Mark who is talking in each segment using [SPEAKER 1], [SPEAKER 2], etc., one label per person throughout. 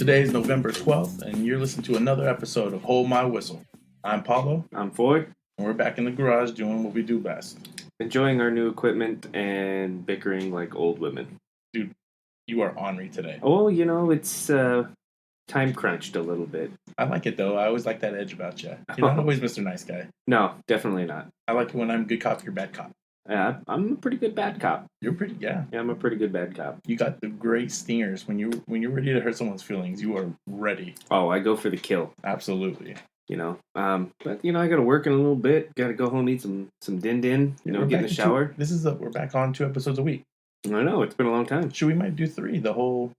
[SPEAKER 1] Today is November 12th, and you're listening to another episode of Hold My Whistle. I'm Paulo.
[SPEAKER 2] I'm Foy.
[SPEAKER 1] And we're back in the garage doing what we do best.
[SPEAKER 2] Enjoying our new equipment and bickering like old women.
[SPEAKER 1] Dude, you are ornery today.
[SPEAKER 2] Oh, it's time crunched a little bit.
[SPEAKER 1] I like it, though. I always like that edge about you. You're not always Mr. Nice Guy.
[SPEAKER 2] No, definitely not.
[SPEAKER 1] I like it when I'm good cop, you're bad cop.
[SPEAKER 2] Yeah, I'm a pretty good bad cop.
[SPEAKER 1] You're pretty, yeah.
[SPEAKER 2] Yeah, I'm a pretty good bad cop.
[SPEAKER 1] You got the great stingers. When you're ready to hurt someone's feelings, you are ready.
[SPEAKER 2] Oh, I go for the kill.
[SPEAKER 1] Absolutely.
[SPEAKER 2] But I got to work in a little bit. Got to go home, eat some din-din, get in the shower.
[SPEAKER 1] We're back on 2 episodes a week.
[SPEAKER 2] I know, it's been a long time.
[SPEAKER 1] We might do 3. The whole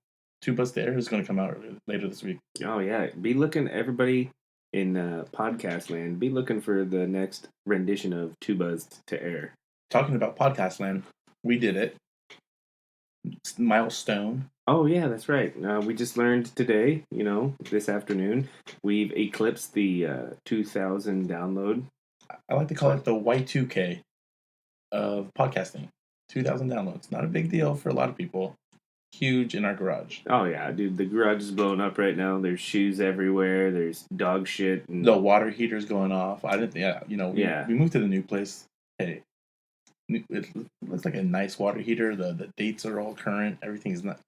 [SPEAKER 1] 2 Buzz to Air is going to come out later this week.
[SPEAKER 2] Oh, yeah. Be looking, everybody in podcast land, be looking for the next rendition of 2 Buzz to Air.
[SPEAKER 1] Talking about podcast land, we did it. Milestone.
[SPEAKER 2] Oh, yeah, that's right. We just learned today, this afternoon, we've eclipsed the 2,000 download.
[SPEAKER 1] I like to call it the Y2K of podcasting. 2,000 downloads. Not a big deal for a lot of people. Huge in our garage.
[SPEAKER 2] Oh, yeah, dude. The garage is blowing up right now. There's shoes everywhere. There's dog shit.
[SPEAKER 1] The water heater's going off. We moved to the new place. Hey, it looks like a nice water heater. The dates are all current. Everything's not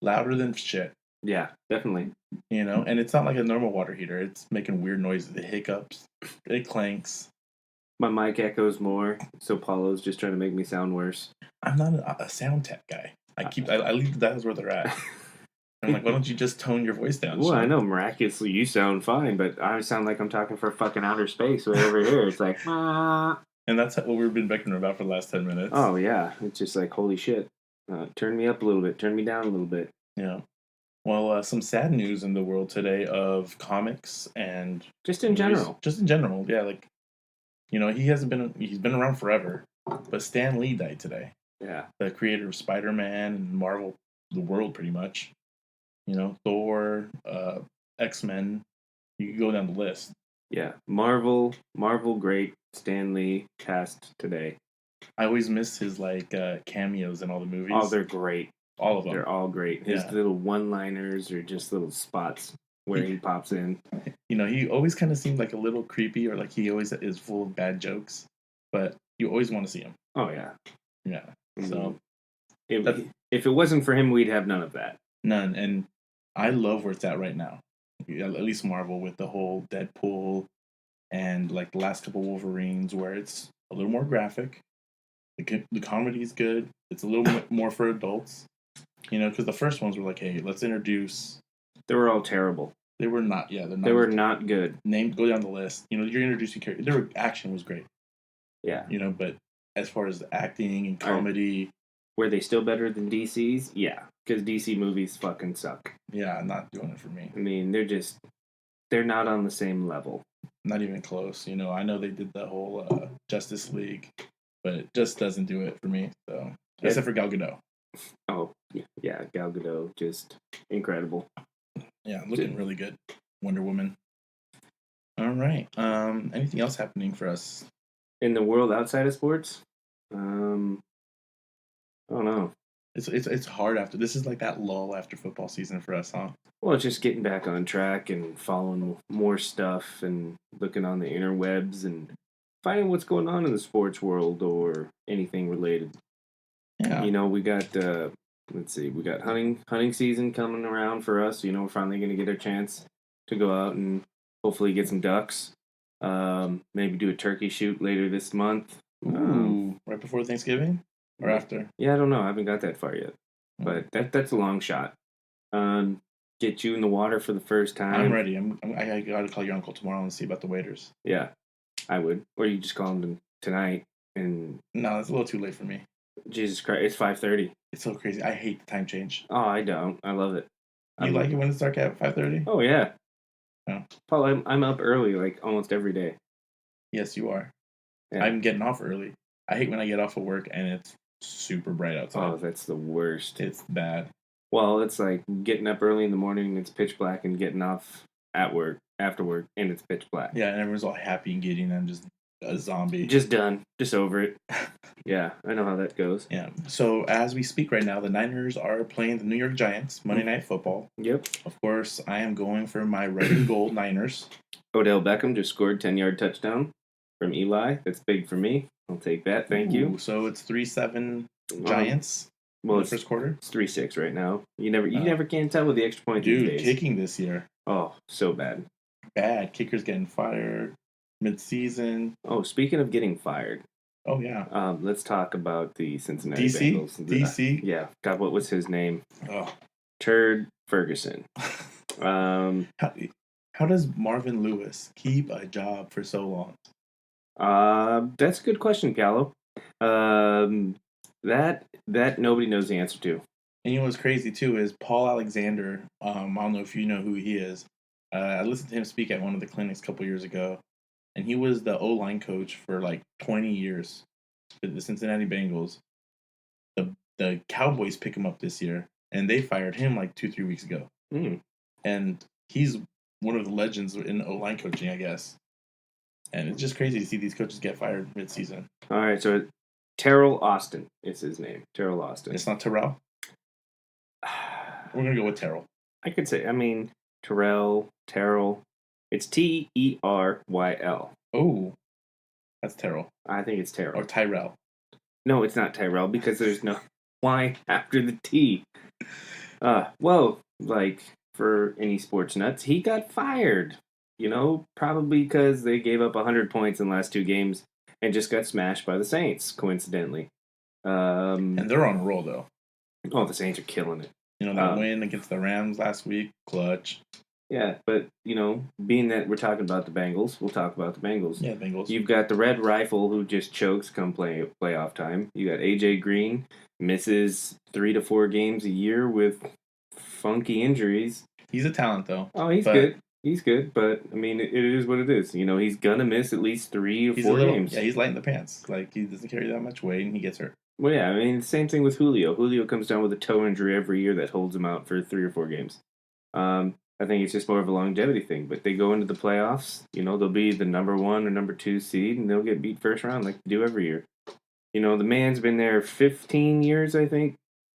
[SPEAKER 1] louder than shit.
[SPEAKER 2] Yeah, definitely.
[SPEAKER 1] And it's not like a normal water heater. It's making weird noises. It hiccups. It clanks.
[SPEAKER 2] My mic echoes more, so Paulo's just trying to make me sound worse.
[SPEAKER 1] I'm not a sound tech guy. I leave that as where they're at. I'm like, why don't you just tone your voice down?
[SPEAKER 2] Well, I know miraculously you sound fine, but I sound like I'm talking for fucking outer space way over here. It's like,
[SPEAKER 1] And that's what we've been bickering about for the last 10 minutes.
[SPEAKER 2] Oh, yeah. It's just like, holy shit. Turn me up a little bit. Turn me down a little bit.
[SPEAKER 1] Yeah. Well, some sad news in the world today of comics and...
[SPEAKER 2] Just in general.
[SPEAKER 1] Just in general, yeah. Like, he's been around forever, but Stan Lee died today.
[SPEAKER 2] Yeah.
[SPEAKER 1] The creator of Spider-Man and Marvel, the world pretty much. Thor, X-Men. You can go down the list.
[SPEAKER 2] Yeah. Marvel great. Stan Lee passed today.
[SPEAKER 1] I always miss his cameos in all the movies.
[SPEAKER 2] Oh, they're great.
[SPEAKER 1] All of them.
[SPEAKER 2] They're all great. His little one-liners are just little spots where he pops in.
[SPEAKER 1] He always kind of seemed like a little creepy, or like he always is full of bad jokes, but you always want to see him.
[SPEAKER 2] Oh, yeah.
[SPEAKER 1] Yeah. So
[SPEAKER 2] if it wasn't for him, we'd have none of that.
[SPEAKER 1] None. And I love where it's at right now. At least Marvel with the whole Deadpool and the last couple Wolverines, where it's a little more graphic. The comedy is good. It's a little more for adults. Because the first ones were like, hey, let's introduce...
[SPEAKER 2] They were all terrible.
[SPEAKER 1] They were not, yeah.
[SPEAKER 2] They were not good.
[SPEAKER 1] Go down the list. You're introducing characters. Their action was great.
[SPEAKER 2] Yeah.
[SPEAKER 1] But as far as acting and comedy...
[SPEAKER 2] Were they still better than DC's? Yeah. Because DC movies fucking suck.
[SPEAKER 1] Yeah, not doing it for me.
[SPEAKER 2] I mean, they're not on the same level.
[SPEAKER 1] Not even close. I know they did the whole Justice League, but it just doesn't do it for me. So, except for Gal Gadot.
[SPEAKER 2] Oh, yeah, Gal Gadot, just incredible.
[SPEAKER 1] Yeah, looking really good. Wonder Woman. All right. Anything else happening for us
[SPEAKER 2] in the world outside of sports? I don't know.
[SPEAKER 1] It's hard after this is like that lull after football season for us, huh?
[SPEAKER 2] Well, it's just getting back on track and following more stuff and looking on the interwebs and finding what's going on in the sports world or anything related.
[SPEAKER 1] Yeah.
[SPEAKER 2] We got we got hunting season coming around for us. We're finally going to get our chance to go out and hopefully get some ducks. Maybe do a turkey shoot later this month.
[SPEAKER 1] Ooh, right before Thanksgiving or after?
[SPEAKER 2] Yeah, I don't know. I haven't got that far yet, but that's a long shot. Get you in the water for the first time.
[SPEAKER 1] I'm ready. I got to call your uncle tomorrow and see about the waiters.
[SPEAKER 2] Yeah, I would. Or you just call him tonight and.
[SPEAKER 1] No, it's a little too late for me.
[SPEAKER 2] Jesus Christ, it's 5:30.
[SPEAKER 1] It's so crazy. I hate the time change.
[SPEAKER 2] Oh, I don't. I love it.
[SPEAKER 1] You like it when it's dark at 5:30?
[SPEAKER 2] Oh, yeah.
[SPEAKER 1] Oh.
[SPEAKER 2] Paul, I'm up early, almost every day.
[SPEAKER 1] Yes, you are.
[SPEAKER 2] Yeah.
[SPEAKER 1] I'm getting off early. I hate when I get off of work and it's super bright outside.
[SPEAKER 2] Oh, that's the worst.
[SPEAKER 1] It's bad.
[SPEAKER 2] Well, it's like getting up early in the morning and it's pitch black and getting off after work, and it's pitch black.
[SPEAKER 1] Yeah, and everyone's all happy and giddy and I'm just a zombie.
[SPEAKER 2] Just done. Just over it. Yeah, I know how that goes.
[SPEAKER 1] Yeah. So as we speak right now, the Niners are playing the New York Giants Monday Night Football.
[SPEAKER 2] Yep.
[SPEAKER 1] Of course, I am going for my red and gold Niners.
[SPEAKER 2] Odell Beckham just scored 10-yard touchdown from Eli. That's big for me. I'll take that. Thank you.
[SPEAKER 1] So it's 3-7 Giants
[SPEAKER 2] Well,
[SPEAKER 1] in the first quarter.
[SPEAKER 2] It's 3-6 right now. You never can tell with the extra point these days.
[SPEAKER 1] Kicking this year.
[SPEAKER 2] Oh, so bad.
[SPEAKER 1] Bad. Kickers getting fired mid-season.
[SPEAKER 2] Oh, speaking of getting fired.
[SPEAKER 1] Oh, yeah.
[SPEAKER 2] Let's talk about the Cincinnati
[SPEAKER 1] DC?
[SPEAKER 2] Bengals.
[SPEAKER 1] DC?
[SPEAKER 2] Yeah. God, what was his name?
[SPEAKER 1] Oh.
[SPEAKER 2] Turd Ferguson.
[SPEAKER 1] How does Marvin Lewis keep a job for so long?
[SPEAKER 2] That's a good question, Callow. That nobody knows the answer to.
[SPEAKER 1] And you know what's crazy too is Paul Alexander. I don't know if you know who he is. I listened to him speak at one of the clinics a couple years ago, and he was the O-line coach for like 20 years for the Cincinnati Bengals. The Cowboys pick him up this year, and they fired him like 2-3 weeks ago. And he's one of the legends in O-line coaching, I guess. And it's just crazy to see these coaches get fired mid-season.
[SPEAKER 2] All right, so Teryl Austin is his name. Teryl Austin.
[SPEAKER 1] It's not Terrell? We're going to go with Teryl.
[SPEAKER 2] I could say, Teryl. It's T-E-R-Y-L.
[SPEAKER 1] Oh, that's Teryl.
[SPEAKER 2] I think it's Teryl.
[SPEAKER 1] Or Tyrell.
[SPEAKER 2] No, it's not Tyrell because there's no Y after the T. Well, like for any sports nuts, he got fired. Probably because they gave up 100 points in the last 2 games and just got smashed by the Saints, coincidentally.
[SPEAKER 1] And they're on a roll, though.
[SPEAKER 2] Oh, the Saints are killing it.
[SPEAKER 1] That win against the Rams last week, clutch.
[SPEAKER 2] Yeah, but, being that we're talking about the Bengals, we'll talk about the Bengals.
[SPEAKER 1] Yeah, Bengals.
[SPEAKER 2] You've got the Red Rifle who just chokes come playoff time. You got A.J. Green, misses 3 to 4 games a year with funky injuries.
[SPEAKER 1] He's a talent, though.
[SPEAKER 2] Oh, he's good. He's good, but, it is what it is. He's going to miss at least 3 or 4 games.
[SPEAKER 1] Yeah, he's light in the pants. Like, he doesn't carry that much weight, and he gets hurt.
[SPEAKER 2] Well, yeah, same thing with Julio. Julio comes down with a toe injury every year that holds him out for 3 or 4 games. I think it's just more of a longevity thing. But they go into the playoffs, they'll be the number 1 or number 2 seed, and they'll get beat first round like they do every year. The man's been there 15 years, I think,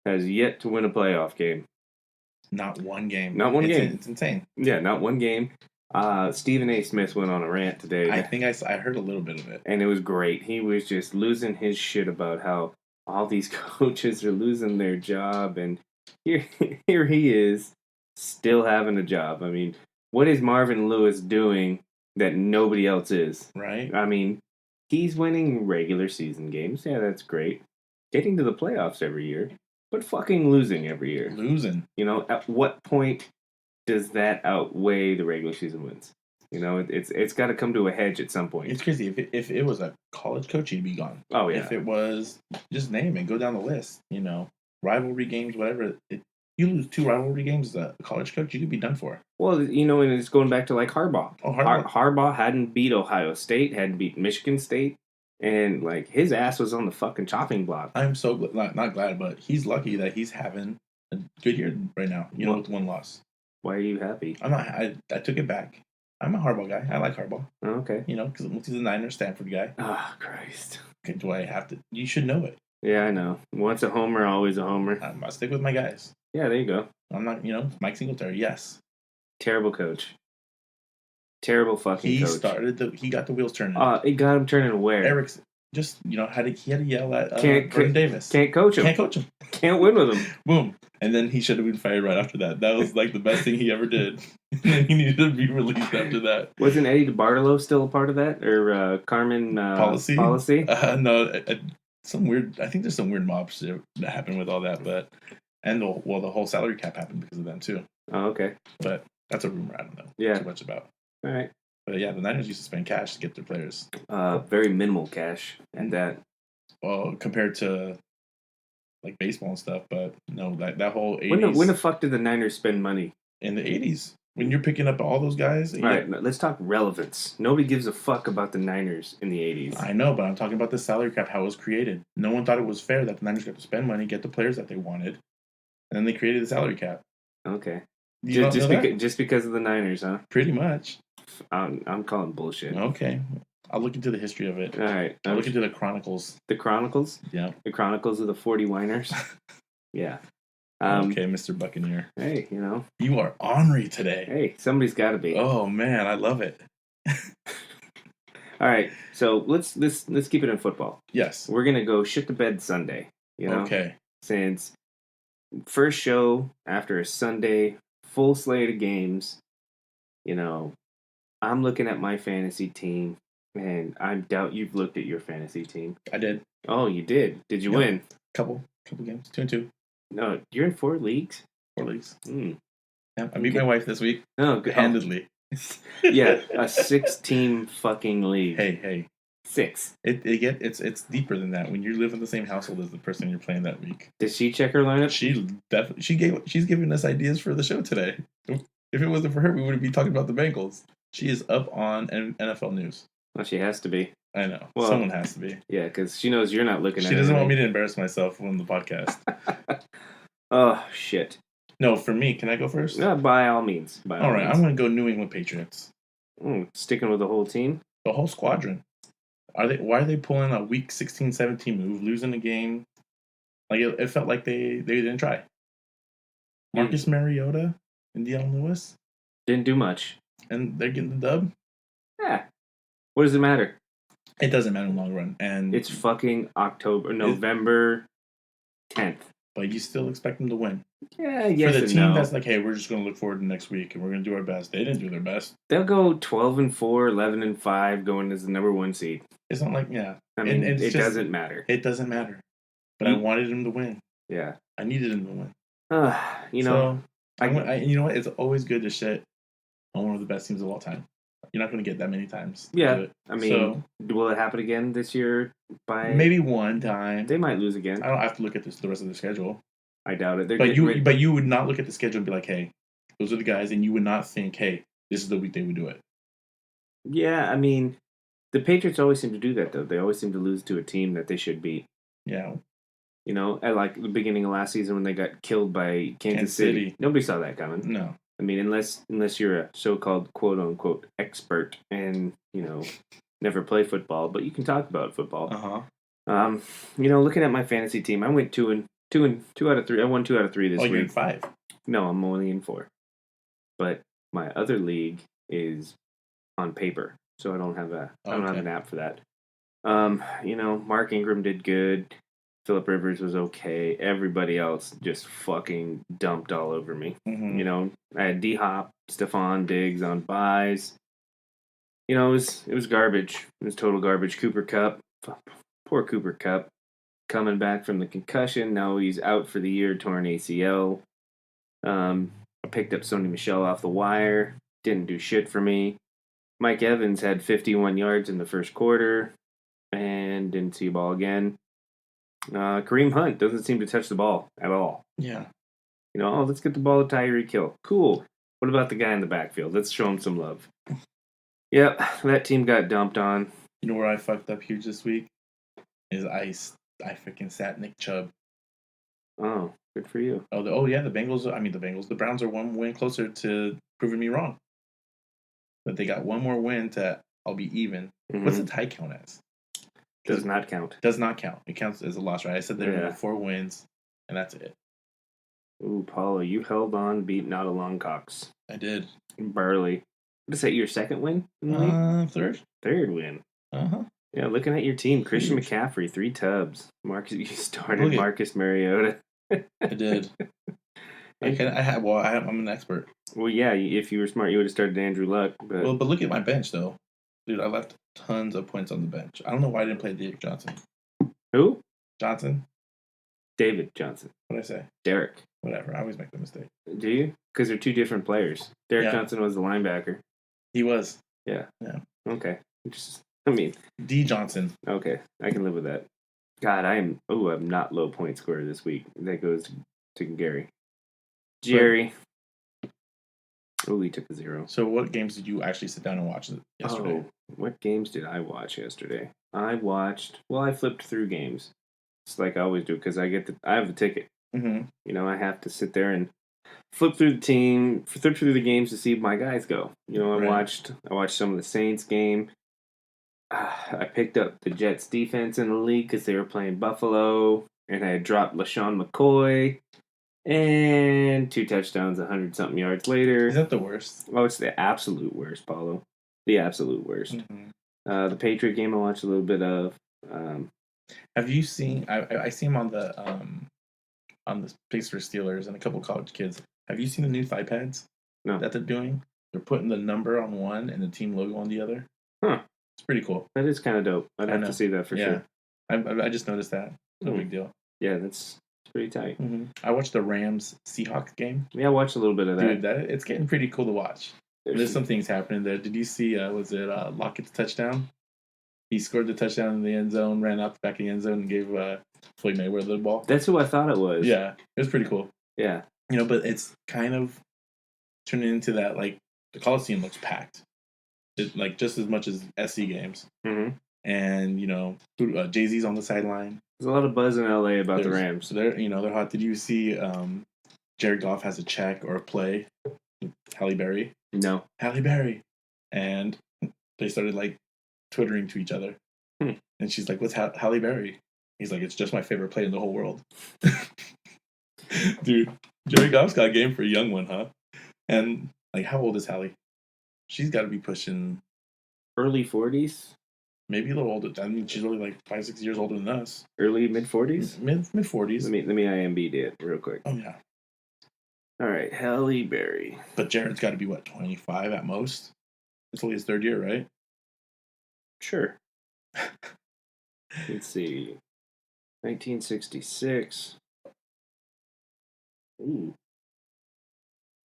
[SPEAKER 2] has yet to win a playoff game.
[SPEAKER 1] Not one game.
[SPEAKER 2] Not one game.
[SPEAKER 1] It's insane.
[SPEAKER 2] Yeah, not one game. Stephen A. Smith went on a rant today.
[SPEAKER 1] I think I heard a little bit of it.
[SPEAKER 2] And it was great. He was just losing his shit about how all these coaches are losing their job. And here he is, still having a job. What is Marvin Lewis doing that nobody else is?
[SPEAKER 1] Right.
[SPEAKER 2] He's winning regular season games. Yeah, that's great. Getting to the playoffs every year. But fucking losing every year.
[SPEAKER 1] Losing.
[SPEAKER 2] At what point does that outweigh the regular season wins? It's got to come to a hedge at some point.
[SPEAKER 1] It's crazy. If it was a college coach, he'd be gone.
[SPEAKER 2] Oh, yeah.
[SPEAKER 1] If it was, just name it. Go down the list. Rivalry games, whatever. You lose 2 rivalry games as a college coach, you could be done for.
[SPEAKER 2] Well, and it's going back to like Harbaugh.
[SPEAKER 1] Oh, Harbaugh.
[SPEAKER 2] Harbaugh hadn't beat Ohio State, hadn't beat Michigan State. And, his ass was on the fucking chopping block.
[SPEAKER 1] I'm so not glad, but he's lucky that he's having a good year right now, with 1 loss.
[SPEAKER 2] Why are you happy?
[SPEAKER 1] I'm not. I took it back. I'm a Harbaugh guy. I like Harbaugh.
[SPEAKER 2] Oh, okay.
[SPEAKER 1] Because he's a Niner, Stanford guy.
[SPEAKER 2] Oh, Christ.
[SPEAKER 1] Okay, do I have to? You should know it.
[SPEAKER 2] Yeah, I know. Once a homer, always a homer.
[SPEAKER 1] I stick with my guys.
[SPEAKER 2] Yeah, there you go.
[SPEAKER 1] I'm not, Mike Singletary, yes.
[SPEAKER 2] Terrible coach. Terrible fucking coach.
[SPEAKER 1] He got the wheels turning.
[SPEAKER 2] It got him turning where?
[SPEAKER 1] Erickson just, he had to yell at Vernon Davis.
[SPEAKER 2] Can't coach him. Can't win with him.
[SPEAKER 1] Boom. And then he should have been fired right after that. That was like the best thing he ever did. He needed to be released after that.
[SPEAKER 2] Wasn't Eddie DeBartolo still a part of that? Or Carmen Policy?
[SPEAKER 1] No, some weird, I think there's some weird mob shit that happened with all that, but, and the whole salary cap happened because of them too.
[SPEAKER 2] Oh, okay.
[SPEAKER 1] But that's a rumor I don't know too much about.
[SPEAKER 2] All right.
[SPEAKER 1] But yeah, the Niners used to spend cash to get their players.
[SPEAKER 2] Very minimal cash and that.
[SPEAKER 1] Well, compared to like baseball and stuff, but no, that whole 80s.
[SPEAKER 2] When the fuck did the Niners spend money?
[SPEAKER 1] In the 80s. When you're picking up all those guys.
[SPEAKER 2] All right, let's talk relevance. Nobody gives a fuck about the Niners in the 80s.
[SPEAKER 1] I know, but I'm talking about the salary cap, how it was created. No one thought it was fair that the Niners got to spend money, get the players that they wanted, and then they created the salary cap.
[SPEAKER 2] Okay.
[SPEAKER 1] Just
[SPEAKER 2] because of the Niners, huh?
[SPEAKER 1] Pretty much.
[SPEAKER 2] I'm calling bullshit.
[SPEAKER 1] Okay. I'll look into the history of it.
[SPEAKER 2] All right.
[SPEAKER 1] I'll look into the chronicles.
[SPEAKER 2] The Chronicles?
[SPEAKER 1] Yeah.
[SPEAKER 2] The Chronicles of the 40 Winers? Yeah.
[SPEAKER 1] Okay, Mr. Buccaneer.
[SPEAKER 2] Hey, you know.
[SPEAKER 1] You are ornery today.
[SPEAKER 2] Hey, somebody's got to be.
[SPEAKER 1] Oh, man, I love it.
[SPEAKER 2] All right. So let's keep it in football.
[SPEAKER 1] Yes.
[SPEAKER 2] We're going to go shit the bed Sunday, you know?
[SPEAKER 1] Okay.
[SPEAKER 2] Since first show after a Sunday, full slate of games, you know, I'm looking at my fantasy team, and I doubt you've looked at your fantasy team.
[SPEAKER 1] I did.
[SPEAKER 2] Oh, you did? Did you win?
[SPEAKER 1] Couple games. 2-2.
[SPEAKER 2] No, you're in 4 leagues?
[SPEAKER 1] 4 leagues.
[SPEAKER 2] Mm.
[SPEAKER 1] Yeah, I beat my wife this week.
[SPEAKER 2] Oh, good.
[SPEAKER 1] Handedly.
[SPEAKER 2] Yeah, a 6-team fucking league.
[SPEAKER 1] Hey.
[SPEAKER 2] 6.
[SPEAKER 1] It's deeper than that. When you live in the same household as the person you're playing that week.
[SPEAKER 2] Did she check her lineup?
[SPEAKER 1] She's giving us ideas for the show today. If it wasn't for her, we wouldn't be talking about the Bengals. She is up on NFL news.
[SPEAKER 2] Well, she has to be.
[SPEAKER 1] I know. Well, someone has to be.
[SPEAKER 2] Yeah, because she knows you're not looking at it.
[SPEAKER 1] She doesn't want me to embarrass myself on the podcast.
[SPEAKER 2] Oh, shit.
[SPEAKER 1] No, for me. Can I go first?
[SPEAKER 2] By all means.
[SPEAKER 1] All right, I'm going to go New England Patriots.
[SPEAKER 2] Sticking with the whole team?
[SPEAKER 1] The whole squadron. Why are they pulling a week 16, 17 move, losing a game? Like, it felt like they didn't try. Marcus Mariota and Deion Lewis.
[SPEAKER 2] Didn't do much.
[SPEAKER 1] And they're getting the dub?
[SPEAKER 2] Yeah. What does it matter?
[SPEAKER 1] It doesn't matter in the long run. And
[SPEAKER 2] it's fucking November 10th.
[SPEAKER 1] But you still expect them to win.
[SPEAKER 2] Yeah, yes
[SPEAKER 1] For the
[SPEAKER 2] and
[SPEAKER 1] team
[SPEAKER 2] no.
[SPEAKER 1] that's like, hey, we're just going to look forward to next week and we're going to do our best. They didn't do their best.
[SPEAKER 2] They'll go 12-4, 11-5, going as the number 1 seed.
[SPEAKER 1] It's not like, yeah.
[SPEAKER 2] I mean, it doesn't matter.
[SPEAKER 1] It doesn't matter. But I wanted him to win.
[SPEAKER 2] Yeah.
[SPEAKER 1] I needed him to win.
[SPEAKER 2] You know.
[SPEAKER 1] So, you know what? It's always good to shit on one of the best teams of all time. You're not going to get that many times.
[SPEAKER 2] Yeah. I mean, will it happen again this year?
[SPEAKER 1] Maybe one time.
[SPEAKER 2] They might lose again.
[SPEAKER 1] I don't have to look at the rest of the schedule.
[SPEAKER 2] I doubt it.
[SPEAKER 1] But you would not look at the schedule and be like, hey, those are the guys, and you would not think, hey, this is the week they would do it.
[SPEAKER 2] Yeah, I mean, the Patriots always seem to do that, though. They always seem to lose to a team that they should beat.
[SPEAKER 1] Yeah.
[SPEAKER 2] You know, at like the beginning of last season when they got killed by Kansas City. Nobody saw that coming.
[SPEAKER 1] No.
[SPEAKER 2] I mean, unless you're a so-called quote-unquote expert and, you know, never play football, but you can talk about football.
[SPEAKER 1] Uh-huh.
[SPEAKER 2] You know, looking at my fantasy team, I went 2 out of 3. I won 2 out of 3 this week.
[SPEAKER 1] You're in 5.
[SPEAKER 2] No, I'm only in 4. But my other league is on paper, so I don't have an app for that. You know, Mark Ingram did good. Phillip Rivers was okay. Everybody else just fucking dumped all over me.
[SPEAKER 1] Mm-hmm.
[SPEAKER 2] You know, I had D-Hop, Stephon Diggs on buys. You know, it was garbage. It was total garbage. Cooper Kupp, poor Cooper Kupp, coming back from the concussion. Now he's out for the year, torn ACL. I picked up Sony Michel off the wire. Didn't do shit for me. Mike Evans had 51 yards in the first quarter and didn't see a ball again. Kareem Hunt doesn't seem to touch the ball at all.
[SPEAKER 1] Yeah.
[SPEAKER 2] You know, let's get the ball to Tyreek Hill. Cool. What about the guy in the backfield? Let's show him some love. Yep, that team got dumped on.
[SPEAKER 1] You know where I fucked up huge this week? Is I freaking sat Nick Chubb.
[SPEAKER 2] Oh, good for you.
[SPEAKER 1] The Bengals. The Browns are one win closer to proving me wrong. But they got one more win to I'll be even. Mm-hmm. What's the tie count as?
[SPEAKER 2] Does not count.
[SPEAKER 1] Does not count. It counts as a loss, right? I said there were 4 wins, and that's it.
[SPEAKER 2] Ooh, Paula, you held on, beat Not a Long Cox.
[SPEAKER 1] I did.
[SPEAKER 2] Barely. What is that, your second win?
[SPEAKER 1] Third.
[SPEAKER 2] Third win.
[SPEAKER 1] Uh-huh.
[SPEAKER 2] Yeah, looking at your team, Christian McCaffrey, 3 tubs. You started Marcus Mariota.
[SPEAKER 1] I did. I'm an expert.
[SPEAKER 2] Well, yeah, if you were smart, you would have started Andrew Luck. But
[SPEAKER 1] look at my bench, though. Dude, I left tons of points on the bench. I don't know why I didn't play Derek Johnson.
[SPEAKER 2] Who?
[SPEAKER 1] Johnson.
[SPEAKER 2] David Johnson.
[SPEAKER 1] What'd I say?
[SPEAKER 2] Derek.
[SPEAKER 1] Whatever. I always make the mistake.
[SPEAKER 2] Do you? Because they're 2 different players. Derek Johnson was the linebacker.
[SPEAKER 1] He was.
[SPEAKER 2] Yeah.
[SPEAKER 1] Yeah.
[SPEAKER 2] Okay.
[SPEAKER 1] D. Johnson.
[SPEAKER 2] Okay. I can live with that. God, I'm not low point scorer this week. That goes to Gary. Jerry. Oh, he took a 0.
[SPEAKER 1] So what games did you actually sit down and watch yesterday?
[SPEAKER 2] What games did I watch yesterday? I flipped through games. It's like I always do because I have the ticket.
[SPEAKER 1] Mm-hmm.
[SPEAKER 2] You know, I have to sit there and flip through the games to see my guys go. You know, I watched some of the Saints game. I picked up the Jets defense in the league because they were playing Buffalo, and I had dropped LaShawn McCoy, and 2 touchdowns, 100-something yards later.
[SPEAKER 1] Is that the worst?
[SPEAKER 2] Oh, it's the absolute worst, Paulo. The absolute worst.
[SPEAKER 1] Mm-hmm.
[SPEAKER 2] The Patriot game I watched a little bit of.
[SPEAKER 1] Have you seen? I see him on the Pittsburgh Steelers and a couple college kids. Have you seen the new thigh pads?
[SPEAKER 2] No.
[SPEAKER 1] That they're doing? They're putting the number on one and the team logo on the other.
[SPEAKER 2] Huh.
[SPEAKER 1] It's pretty cool.
[SPEAKER 2] That is kind of dope. I'd have to see that for sure.
[SPEAKER 1] I just noticed that. No big deal.
[SPEAKER 2] Yeah, that's pretty tight.
[SPEAKER 1] Mm-hmm. I watched the Rams Seahawks game.
[SPEAKER 2] Yeah, I watched a little bit of that.
[SPEAKER 1] Dude, it's getting pretty cool to watch. There's some things happening there. Did you see? Was it Lockett's touchdown? He scored the touchdown in the end zone, ran out the back of the end zone, and gave Floyd Mayweather the ball.
[SPEAKER 2] That's who I thought it was.
[SPEAKER 1] Yeah, it was pretty cool.
[SPEAKER 2] Yeah.
[SPEAKER 1] But it's kind of turning into that, like, the Coliseum looks packed. Just as much as SC games.
[SPEAKER 2] Mm-hmm.
[SPEAKER 1] And, Jay-Z's on the sideline.
[SPEAKER 2] There's a lot of buzz in LA about the Rams.
[SPEAKER 1] They're hot. Did you see Jared Goff has a check or a play? Halle Berry?
[SPEAKER 2] No.
[SPEAKER 1] Halle Berry. And they started, like, twittering to each other. And she's like, what's Halle Berry? He's like, it's just my favorite play in the whole world. Dude, Jared Goff's got a game for a young one, huh? And, like, how old is Halle? She's got to be pushing...
[SPEAKER 2] Early 40s?
[SPEAKER 1] Maybe a little older. I mean, she's only like 5-6 years older than us.
[SPEAKER 2] Early mid-40s?
[SPEAKER 1] Mid-40s.
[SPEAKER 2] Let me IMDb it real quick.
[SPEAKER 1] Oh, yeah.
[SPEAKER 2] All right, Halle Berry.
[SPEAKER 1] But Jared's got to be, 25 at most? It's only his third year, right?
[SPEAKER 2] Sure. Let's see. 1966. Ooh.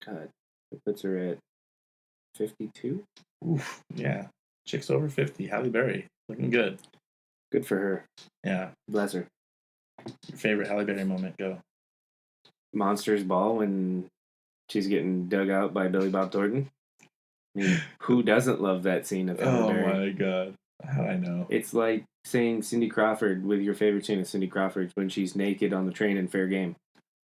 [SPEAKER 2] God. That puts her at 52?
[SPEAKER 1] Oof. Yeah. Chick's over 50. Halle Berry. Looking good.
[SPEAKER 2] Good for her.
[SPEAKER 1] Yeah.
[SPEAKER 2] Bless her.
[SPEAKER 1] Your favorite Halle Berry moment? Go.
[SPEAKER 2] Monsters Ball when she's getting dug out by Billy Bob Thornton. I mean, who doesn't love that scene of Halle Berry?
[SPEAKER 1] Oh, my God. How I know?
[SPEAKER 2] It's like saying Cindy Crawford with your favorite scene of Cindy Crawford when she's naked on the train in Fair Game.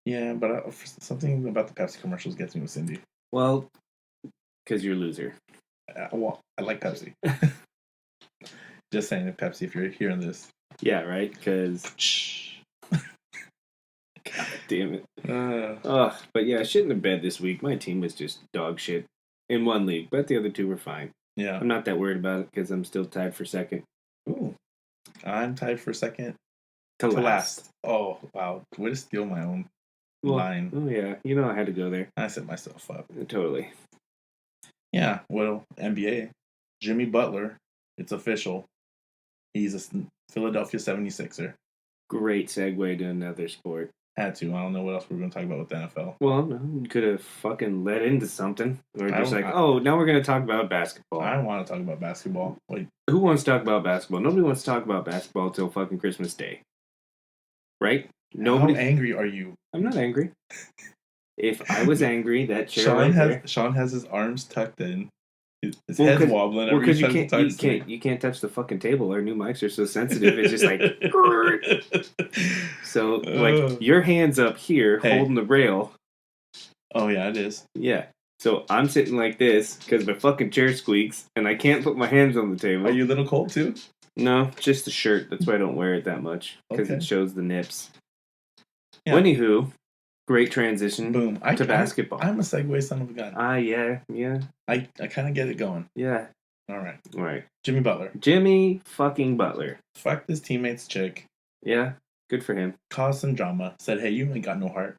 [SPEAKER 1] Yeah, but something about the Pepsi commercials gets me with Cindy.
[SPEAKER 2] Well, because you're a loser.
[SPEAKER 1] I like Pepsi. Just saying, Pepsi, if you're hearing this.
[SPEAKER 2] Yeah, right? Because... God damn it. But yeah, shit in the bed this week. My team was just dog shit in one league, but the other two were fine.
[SPEAKER 1] Yeah.
[SPEAKER 2] I'm not that worried about it because I'm still tied for second.
[SPEAKER 1] Ooh. I'm tied for second
[SPEAKER 2] to last.
[SPEAKER 1] Oh, wow. Way to steal my own line.
[SPEAKER 2] Oh, yeah. I had to go there.
[SPEAKER 1] I set myself up.
[SPEAKER 2] Totally.
[SPEAKER 1] Yeah. Well, NBA. Jimmy Butler. It's official. He's a Philadelphia 76er.
[SPEAKER 2] Great segue to another sport.
[SPEAKER 1] Had to. I don't know what else we're going to talk about with the NFL.
[SPEAKER 2] Well, you could have fucking led into something. Or just now we're going to talk about basketball.
[SPEAKER 1] I want to talk about basketball. Wait.
[SPEAKER 2] Who wants to talk about basketball? Nobody wants to talk about basketball till fucking Christmas Day. Right? Nobody.
[SPEAKER 1] How angry are you?
[SPEAKER 2] I'm not angry. If I was angry, that chair
[SPEAKER 1] Sean has his arms tucked in. His head's wobbling.
[SPEAKER 2] Well, because you can't touch the fucking table. Our new mics are so sensitive. It's just like... So, like, your hand's up here holding the rail.
[SPEAKER 1] Oh, yeah, it is.
[SPEAKER 2] Yeah. So, I'm sitting like this because my fucking chair squeaks, and I can't put my hands on the table.
[SPEAKER 1] Are you a little cold, too?
[SPEAKER 2] No, just the shirt. That's why I don't wear it that much. Because it shows the nips.
[SPEAKER 1] Yeah.
[SPEAKER 2] Anywho... Great transition to basketball.
[SPEAKER 1] I'm a segue son of a gun.
[SPEAKER 2] Yeah.
[SPEAKER 1] I kind of get it going.
[SPEAKER 2] Yeah.
[SPEAKER 1] All right.
[SPEAKER 2] Jimmy fucking Butler.
[SPEAKER 1] Fucked his teammate's chick.
[SPEAKER 2] Yeah. Good for him.
[SPEAKER 1] Caused some drama. Said, hey, you ain't got no heart.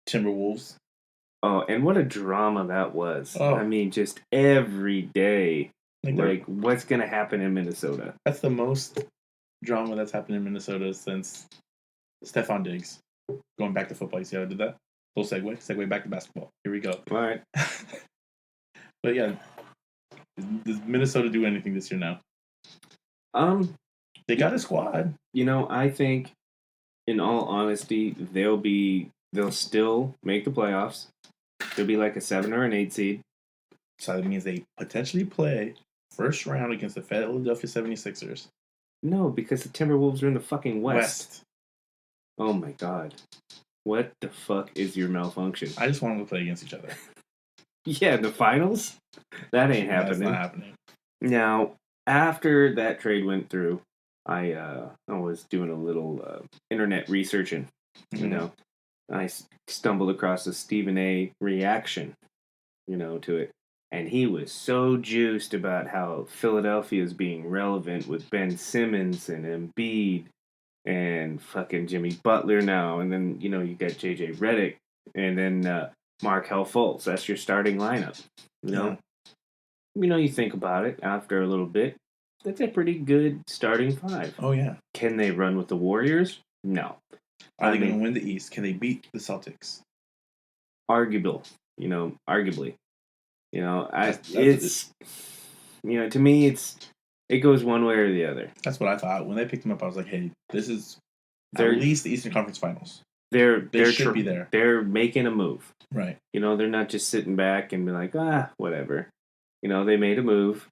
[SPEAKER 1] Timberwolves.
[SPEAKER 2] Oh, and what a drama that was.
[SPEAKER 1] Oh.
[SPEAKER 2] I mean, just every day. Like what's going to happen in Minnesota?
[SPEAKER 1] That's the most drama that's happened in Minnesota since Stephon Diggs. Going back to football, you see how I did that? Little segue back to basketball. Here we go.
[SPEAKER 2] All right.
[SPEAKER 1] But yeah, does Minnesota do anything this year now? They got a squad.
[SPEAKER 2] I think, in all honesty, they'll still make the playoffs. They'll be like a 7 or an 8 seed.
[SPEAKER 1] So that means they potentially play first round against the Philadelphia 76ers.
[SPEAKER 2] No, because the Timberwolves are in the fucking West. Oh my God. What the fuck is your malfunction?
[SPEAKER 1] I just want them to play against each other.
[SPEAKER 2] Yeah, the finals? That ain't happening.
[SPEAKER 1] That's not happening.
[SPEAKER 2] Now, after that trade went through, I was doing a little internet researching. You
[SPEAKER 1] Mm-hmm.
[SPEAKER 2] know, I stumbled across a Stephen A. reaction, to it, and he was so juiced about how Philadelphia is being relevant with Ben Simmons and Embiid and fucking Jimmy Butler now, and then you got JJ Redick, and then Markel Fultz. That's your starting lineup. You
[SPEAKER 1] Yeah.
[SPEAKER 2] know, you think about it after a little bit. That's a pretty good starting five.
[SPEAKER 1] Oh yeah.
[SPEAKER 2] Can they run with the Warriors? No.
[SPEAKER 1] Are
[SPEAKER 2] I
[SPEAKER 1] they going to
[SPEAKER 2] mean,
[SPEAKER 1] win the East? Can they beat the Celtics?
[SPEAKER 2] arguable. Arguably.
[SPEAKER 1] That's
[SPEAKER 2] It's to me it goes one way or the other.
[SPEAKER 1] what I thought when they picked him up. I was like, hey, this is at
[SPEAKER 2] They're
[SPEAKER 1] least the Eastern Conference Finals.
[SPEAKER 2] they're
[SPEAKER 1] They
[SPEAKER 2] they're
[SPEAKER 1] should be there.
[SPEAKER 2] they're making a move.
[SPEAKER 1] Right.
[SPEAKER 2] They're not just sitting back and be like, whatever. They made a move.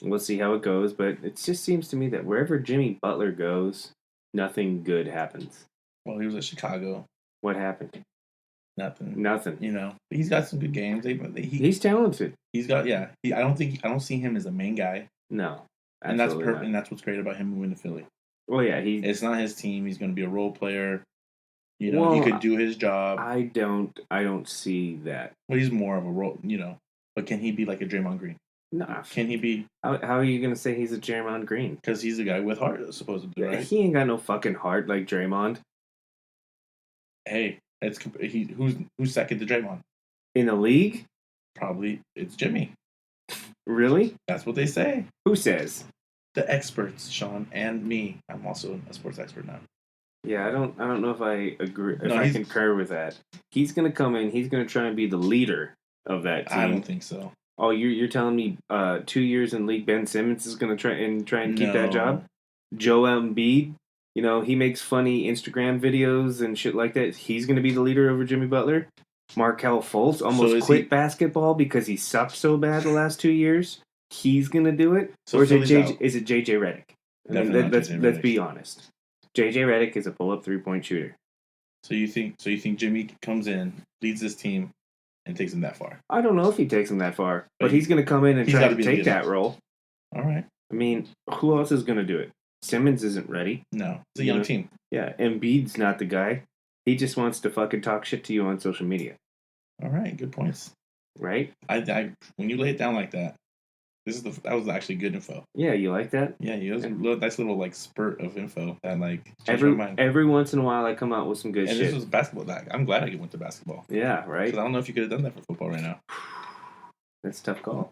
[SPEAKER 2] We'll see how it goes, but it just seems to me that wherever Jimmy Butler goes, nothing good happens.
[SPEAKER 1] Well, he was at Chicago.
[SPEAKER 2] What happened?
[SPEAKER 1] Nothing.
[SPEAKER 2] Nothing.
[SPEAKER 1] He's got some good games.
[SPEAKER 2] He's talented.
[SPEAKER 1] He's got I don't see him as a main guy.
[SPEAKER 2] No,
[SPEAKER 1] And that's
[SPEAKER 2] absolutely
[SPEAKER 1] perfect.
[SPEAKER 2] not.
[SPEAKER 1] And that's what's great about him moving to Philly.
[SPEAKER 2] Well, yeah,
[SPEAKER 1] It's not his team. He's going to be a role player. He
[SPEAKER 2] Well,
[SPEAKER 1] could do his job.
[SPEAKER 2] I don't see that.
[SPEAKER 1] Well, he's more of a role. But can he be like a Draymond Green?
[SPEAKER 2] Nah.
[SPEAKER 1] Can he be?
[SPEAKER 2] How are you gonna say he's a Draymond Green?
[SPEAKER 1] Because he's a guy with heart, supposedly, right?
[SPEAKER 2] He ain't got no fucking heart like Draymond.
[SPEAKER 1] Hey, who's second to Draymond?
[SPEAKER 2] In the league?
[SPEAKER 1] Probably it's Jimmy.
[SPEAKER 2] Really?
[SPEAKER 1] That's what they say.
[SPEAKER 2] Who says?
[SPEAKER 1] The experts, Sean, and me. I'm also a sports expert now.
[SPEAKER 2] Yeah, I don't know if I agree. If
[SPEAKER 1] No,
[SPEAKER 2] I concur with that. He's gonna come in. He's gonna try and be the leader of that team.
[SPEAKER 1] I don't think so.
[SPEAKER 2] Oh, you're telling me 2 years in league, Ben Simmons is gonna try and keep that job? Joel Embiid, he makes funny Instagram videos and shit like that. He's gonna be the leader over Jimmy Butler. Markel Fultz almost quit basketball because he sucked so bad the last 2 years. He's gonna do it, or is it JJ Redick? Let's be honest. JJ Redick is a pull-up three-point shooter.
[SPEAKER 1] So you think Jimmy comes in, leads this team, and takes him that far?
[SPEAKER 2] I don't know if he takes him that far, but he's going to come in and try to take that role.
[SPEAKER 1] All right.
[SPEAKER 2] I mean, who else is going to do it? Simmons isn't ready.
[SPEAKER 1] No, it's a young team.
[SPEAKER 2] Yeah, Embiid's not the guy. He just wants to fucking talk shit to you on social media.
[SPEAKER 1] All right, good points.
[SPEAKER 2] Right?
[SPEAKER 1] I when you lay it down like that, that was actually good info.
[SPEAKER 2] Yeah, you like that?
[SPEAKER 1] Yeah, it was a nice little like spurt of info that like
[SPEAKER 2] every once in a while I come out with some good shit.
[SPEAKER 1] And this was basketball. I'm glad I went to basketball.
[SPEAKER 2] Yeah, right.
[SPEAKER 1] Because I don't know if you could have done that for football right now.
[SPEAKER 2] That's a tough call.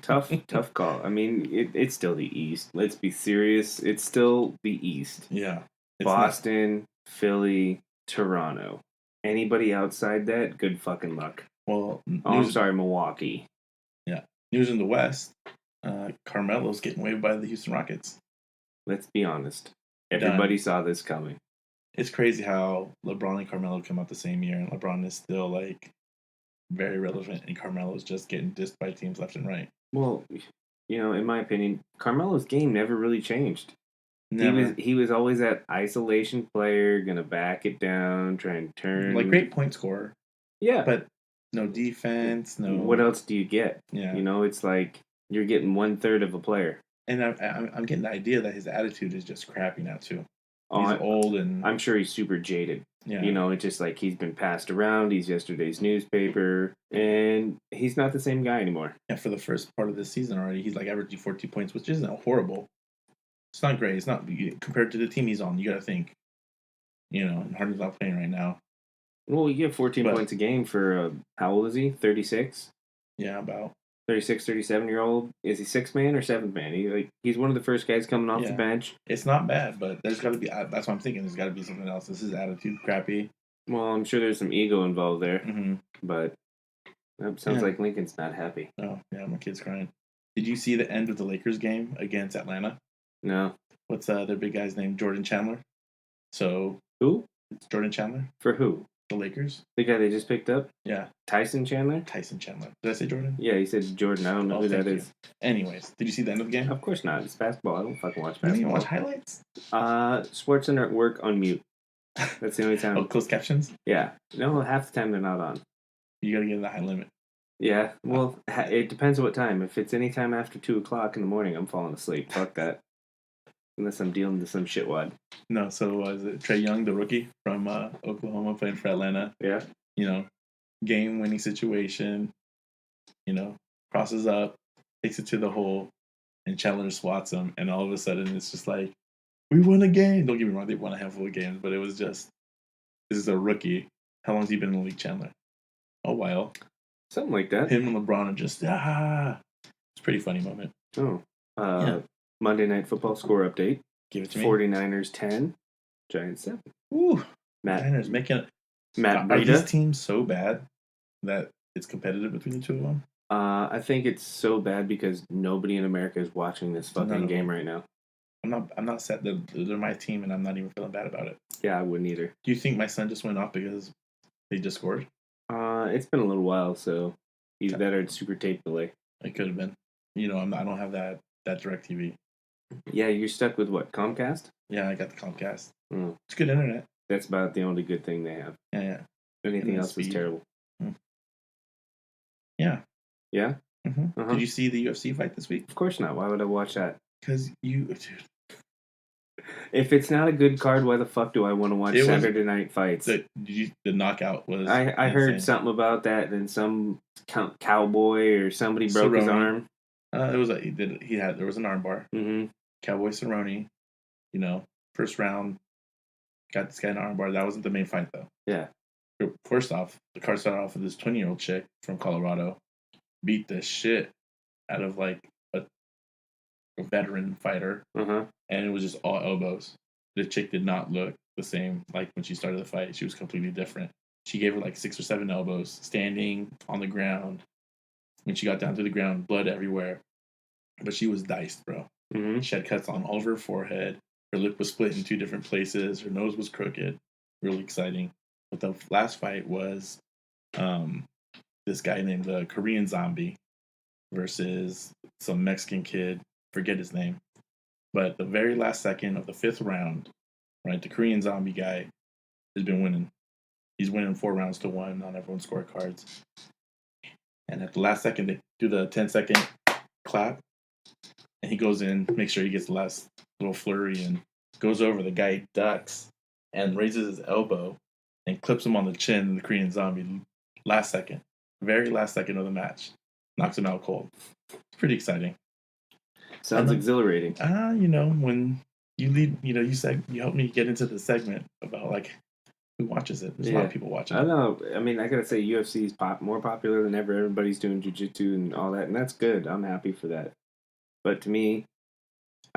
[SPEAKER 2] tough call. I mean, it's still the East. Let's be serious. It's still the East.
[SPEAKER 1] Yeah.
[SPEAKER 2] Boston, Philly, Toronto. Anybody outside that, good fucking luck.
[SPEAKER 1] Well,
[SPEAKER 2] I'm sorry, Milwaukee.
[SPEAKER 1] Yeah. News in the West, Carmelo's getting waived by the Houston Rockets.
[SPEAKER 2] Let's be honest. Everybody saw this coming.
[SPEAKER 1] It's crazy how LeBron and Carmelo come out the same year, and LeBron is still, like, very relevant, and Carmelo's just getting dissed by teams left and right.
[SPEAKER 2] Well, in my opinion, Carmelo's game never really changed.
[SPEAKER 1] Never.
[SPEAKER 2] He was always that isolation player, gonna back it down, try and turn.
[SPEAKER 1] Like, great point scorer.
[SPEAKER 2] Yeah.
[SPEAKER 1] But no defense, no...
[SPEAKER 2] What else do you get?
[SPEAKER 1] Yeah.
[SPEAKER 2] It's like you're getting 1/3 of a player.
[SPEAKER 1] And I'm getting the idea that his attitude is just crappy now, too. He's old and...
[SPEAKER 2] I'm sure he's super jaded.
[SPEAKER 1] Yeah.
[SPEAKER 2] It's just like he's been passed around. He's yesterday's newspaper. And he's not the same guy anymore.
[SPEAKER 1] Yeah, for the first part of this season already, he's like averaging 14 points, which isn't horrible. It's not great. It's not... Compared to the team he's on, you got to think. Harden's not playing right now.
[SPEAKER 2] Well, you get 14 points a game for, how old is he? 36?
[SPEAKER 1] Yeah, about.
[SPEAKER 2] 36, 37-year-old. Is he sixth man or seventh man? He's one of the first guys coming off the bench.
[SPEAKER 1] It's not bad, but there's got to be... That's what I'm thinking. There's got to be something else. This is attitude crappy.
[SPEAKER 2] Well, I'm sure there's some ego involved there.
[SPEAKER 1] Mm-hmm.
[SPEAKER 2] But it sounds like Lincoln's not happy.
[SPEAKER 1] Oh, yeah, my kid's crying. Did you see the end of the Lakers game against Atlanta?
[SPEAKER 2] No.
[SPEAKER 1] What's their big guy's name? Jordan Chandler. So...
[SPEAKER 2] Who?
[SPEAKER 1] Jordan Chandler.
[SPEAKER 2] For who?
[SPEAKER 1] The Lakers.
[SPEAKER 2] The guy they just picked up?
[SPEAKER 1] Yeah.
[SPEAKER 2] Tyson Chandler?
[SPEAKER 1] Tyson Chandler. Did I say Jordan?
[SPEAKER 2] Yeah, you said Jordan. I don't know who that is.
[SPEAKER 1] Anyways, did you see the end of the game?
[SPEAKER 2] Of course not. It's basketball. I don't fucking watch
[SPEAKER 1] basketball. You
[SPEAKER 2] don't
[SPEAKER 1] watch highlights?
[SPEAKER 2] Sports Network on mute. That's the only time.
[SPEAKER 1] Closed captions?
[SPEAKER 2] Yeah. No, half the time they're not on.
[SPEAKER 1] You gotta get in the high limit.
[SPEAKER 2] Yeah, well, it depends what time. If it's any time after 2 o'clock in the morning, I'm falling asleep. Fuck that. Unless I'm dealing with some shitwad.
[SPEAKER 1] No, so was it Trey Young, the rookie from Oklahoma, playing for Atlanta?
[SPEAKER 2] Yeah.
[SPEAKER 1] You know, game-winning situation. Crosses up, takes it to the hole, and Chandler swats him, and all of a sudden it's just like, we won a game. Don't get me wrong, they won a handful of games, but it was just, this is a rookie. How long has he been in the league, Chandler? A while.
[SPEAKER 2] Something like that.
[SPEAKER 1] Him and LeBron are just, It's a pretty funny moment.
[SPEAKER 2] Oh. Monday Night Football score update.
[SPEAKER 1] Give it to me.
[SPEAKER 2] 49ers 10, Giants 7.
[SPEAKER 1] Ooh.
[SPEAKER 2] Matt
[SPEAKER 1] Are
[SPEAKER 2] Breida.
[SPEAKER 1] these teams so bad that it's competitive between the two of them?
[SPEAKER 2] I think it's so bad because nobody in America is watching this fucking game right now.
[SPEAKER 1] I'm not set that they're my team, and I'm not even feeling bad about it.
[SPEAKER 2] Yeah, I wouldn't either.
[SPEAKER 1] Do you think my son just went off because they just scored?
[SPEAKER 2] It's been a little while, so he's better at super tape delay.
[SPEAKER 1] It could have been. I don't have that direct TV.
[SPEAKER 2] Yeah, you're stuck with what, Comcast?
[SPEAKER 1] Yeah, I got the Comcast.
[SPEAKER 2] Mm.
[SPEAKER 1] It's good internet.
[SPEAKER 2] That's about the only good thing they have.
[SPEAKER 1] Yeah.
[SPEAKER 2] Anything else was terrible.
[SPEAKER 1] Yeah.
[SPEAKER 2] Yeah?
[SPEAKER 1] Mm-hmm.
[SPEAKER 2] Uh-huh.
[SPEAKER 1] Did you see the UFC fight this week?
[SPEAKER 2] Of course not. Why would I watch that?
[SPEAKER 1] Because dude.
[SPEAKER 2] If it's not a good card, why the fuck do I want to watch Saturday night fights?
[SPEAKER 1] The knockout was.
[SPEAKER 2] I heard something about that, and some cowboy or somebody broke his arm.
[SPEAKER 1] It was there was an armbar.
[SPEAKER 2] Mm-hmm.
[SPEAKER 1] Cowboy Cerrone, first round, got this guy an armbar. That wasn't the main fight though.
[SPEAKER 2] Yeah.
[SPEAKER 1] First off, the card started off with this 20-year-old chick from Colorado, beat the shit out of like a veteran fighter, and it was just all elbows. The chick did not look the same like when she started the fight. She was completely different. She gave her like 6 or 7 elbows, standing on the ground. When she got down to the ground, blood everywhere. But she was diced, bro.
[SPEAKER 2] Mm-hmm.
[SPEAKER 1] She had cuts on all of her forehead. Her lip was split in 2 different places. Her nose was crooked. Really exciting. But the last fight was this guy named the Korean Zombie versus some Mexican kid. Forget his name. But the very last second of the 5th round, right, the Korean Zombie guy has been winning. He's winning 4 rounds to 1 on everyone's scorecards. And at the last second, they do the 10-second clap. And he goes in, makes sure he gets the last little flurry, and goes over. The guy ducks and raises his elbow and clips him on the chin. And the Korean Zombie, very last second of the match, knocks him out cold. It's pretty exciting.
[SPEAKER 2] Sounds exhilarating.
[SPEAKER 1] When you lead, you said you helped me get into the segment about like who watches it. There's a lot of people watching it.
[SPEAKER 2] I know. I mean, I gotta say, UFC is more popular than ever. Everybody's doing jiu-jitsu and all that, and that's good. I'm happy for that. But to me,